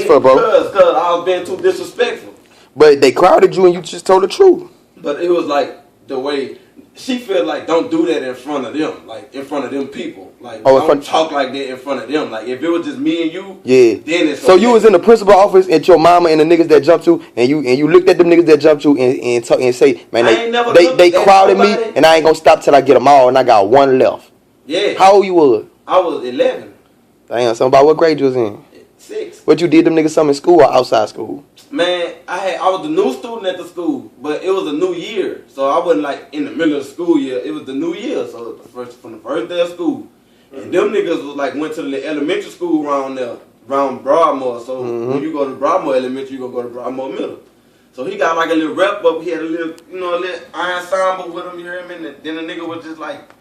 for, bro? Cause I was being too disrespectful. But they crowded you and you just told the truth. But it was like the way she felt like don't do that in front of them, like in front of them people. Like don't talk like that in front of them. Like if it was just me and you, then it's so you was in the principal office at your mama and the niggas that jumped you, and you looked at them niggas that jumped you and talk and say, man, they crowded me and I ain't gonna stop till I get them all and I got one left. Yeah. How old you was? I was 11. Damn, something about what grade you was in? 6. What you did them niggas something in school or outside school? Man, I was the new student at the school, but it was a new year, so I wasn't like in the middle of the school year. It was the new year, so from the first day of school, and them niggas was like went to the elementary school around there, around Broadmoor. So when you go to Broadmoor Elementary, you gonna go to Broadmoor Middle. So he got like a little rep up. He had a little, a little ensemble with him. You hear me? And then the nigga was just like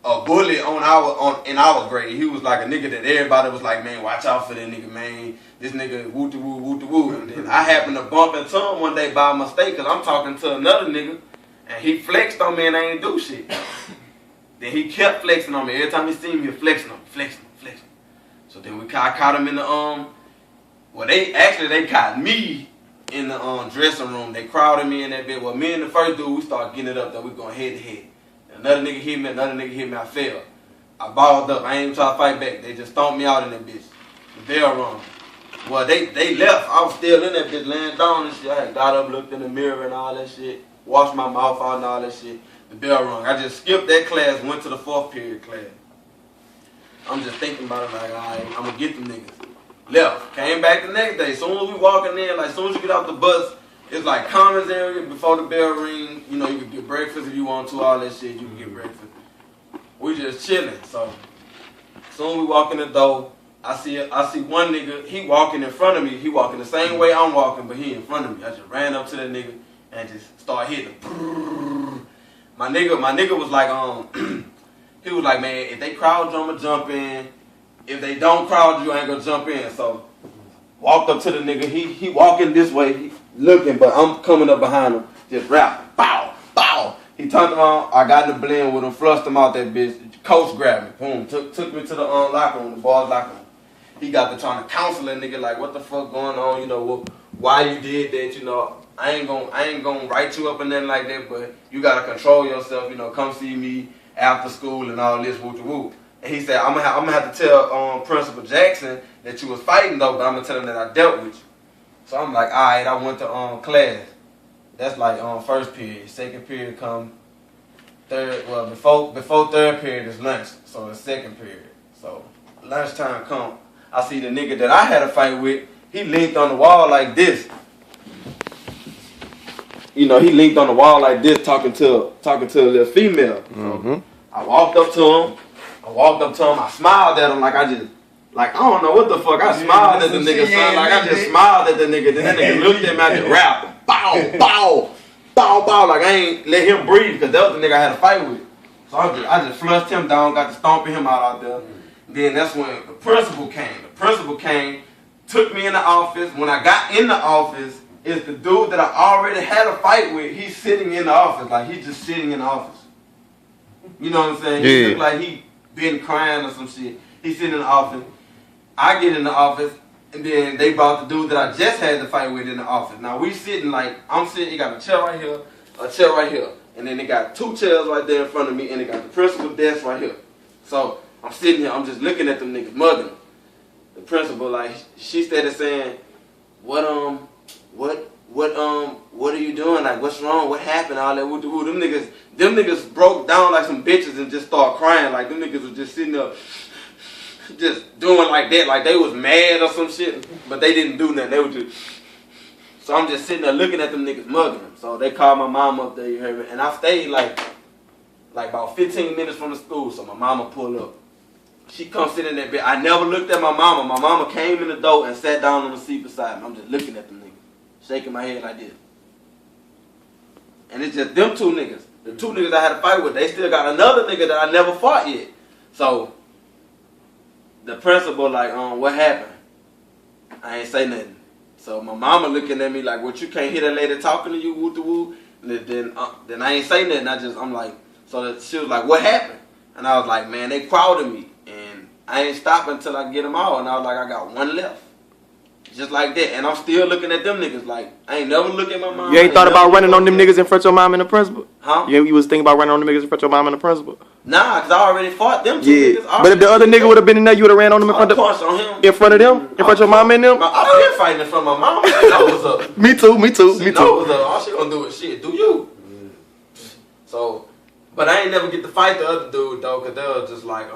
a bully in our grade. He was like a nigga that everybody was like, man, watch out for that nigga, man. This nigga woo to woo, woo to woo. And then I happened to bump into him one day by mistake because I'm talking to another nigga and he flexed on me and I ain't do shit. Then he kept flexing on me. Every time he seen me, he flexing on me, flexing. So then I caught him in the well they caught me in the dressing room. They crowded me in that bed. Well, me and the first dude, we started getting it up there. We going head to head. Another nigga hit me, I fell. I balled up. I ain't even try to fight back. They just stomped me out in that bitch. The bell rung. Well, they left. I was still in that bitch laying down and shit. I had got up, looked in the mirror and all that shit. Washed my mouth out and all that shit. The bell rung. I just skipped that class, went to the 4th period class. I'm just thinking about it like, alright, I'm gonna get them niggas. Left. Came back the next day. Soon as we walking in, like soon as you get off the bus, it's like commons area before the bell ring. You can get breakfast if you want to, all that shit. You can get breakfast. We just chilling. So soon we walk in the door, I see one nigga. He walking in front of me. He walking the same way I'm walking, but he in front of me. I just ran up to that nigga and just started hitting him. My nigga was like, he was like, man, if they crowd you, I'ma jump in. If they don't crowd you, I ain't gonna jump in. So walked up to the nigga. He walking this way, he looking, but I'm coming up behind him. Just rap, bow, bow. He turned around. I got in the blend with him, flushed him out that bitch. Coach grabbed me, boom, took me to the locker room, the boys' locker room. He got to trying to counsel that nigga like, what the fuck going on? Why you did that? I ain't gonna write you up and nothing like that, but you gotta control yourself. Come see me after school and all this, woo. And he said, I'm gonna have to tell Principal Jackson that you was fighting though, but I'm gonna tell him that I dealt with you. So I'm like, all right, I went to class. That's like first period. Second period come third. Well, before third period is lunch, so it's second period. So lunchtime come. I see the nigga that I had a fight with. He leaned on the wall like this. He leaned on the wall like this, talking to a little female. So I walked up to him. I smiled at him like I don't know what the fuck. I smiled at the nigga, son. Like I just smiled at the nigga. Then that nigga looked at me. I just rapped. Bow, bow, bow, bow. Like I ain't let him breathe because that was the nigga I had a fight with. So I just flushed him down, got to stomping him out there. Then that's when the principal came. The principal came, took me in the office. When I got in the office, it's the dude that I already had a fight with. He's sitting in the office. Like he's just sitting in the office. You know what I'm saying? Yeah. He looked like he been crying or some shit. He's sitting in the office. I get in the office, and then they brought the dude that I just had the fight with in the office. Now we sitting like, I'm sitting, he got a chair right here, a chair right here. And then they got 2 chairs right there in front of me, and they got the principal desk right here. So I'm sitting here, I'm just looking at them niggas, mugging them. The principal, like, she started saying, what are you doing? Like, what's wrong? What happened? All that woo-doo-woo. Them niggas broke down like some bitches and just started crying. Like, them niggas was just sitting there, just doing like that, like they was mad or some shit. But they didn't do nothing. They were just. So I'm just sitting there looking at them niggas mugging them. So they called my mom up there, you heard me. And I stayed like about 15 minutes from the school. So my mama pulled up. She come sit in that bed. I never looked at my mama. My mama came in the door and sat down on the seat beside me. I'm just looking at them niggas, shaking my head like this. And it's just them 2 niggas. The 2 niggas I had to fight with, they still got another nigga that I never fought yet. So the principal like, what happened? I ain't say nothing. So my mama looking at me like, what, you can't hear that lady talking to you, woo-doo-woo? Then I ain't say nothing. I'm like, so she was like, what happened? And I was like, man, they crowded me. And I ain't stopping until I get them all. And I was like, I got 1 left. Just like that, and I'm still looking at them niggas like I ain't never look at my mom. You ain't thought about running on them niggas in front of your mom and the principal? Huh? You was thinking about running on them niggas in front of your mom and the principal? Nah, cause I already fought them two niggas. But if the other nigga would have been in there, you would have ran on them in front of on him. In front of them? In front of your mom and them? I been fighting in front of my mom. She know what's up. Me too. She know what's up. All she gonna do is shit. Do you? So, but I ain't never get to fight the other dude though, cause they was just like,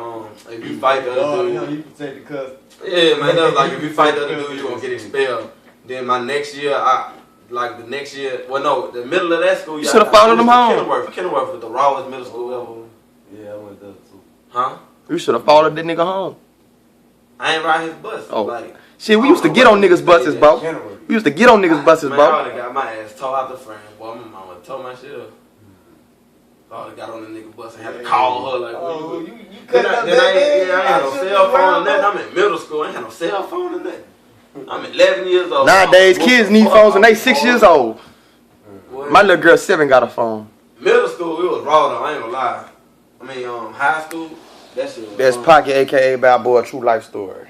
if you fight the other dude, you protect the cuss. Yeah, man, that was like if you fight the other dude, you gonna get expelled. Then my next year, the middle of that school, you should have followed them home. Kenilworth was the rawest middle school ever. Yeah, I went there too. Huh? You should have followed that nigga home. I ain't ride his bus. Oh. Like, shit, we used to get on niggas' buses, bro. We used to get on niggas' buses, bro. I would've got my ass tore out the frame. Boy, my mama tore my shit up. I would've got on the nigga bus and had to call her like, you then I ain't had no cell phone or nothing. I'm in middle school. I ain't had no cell phone or nothing. I'm 11 years old. Nowadays, kids need phones and they 6 years old. My little girl 7 got a phone. Middle school, it was raw though. I ain't gonna lie. I mean, high school, that shit was That's Pockey, a.k.a. Balboa, true life story.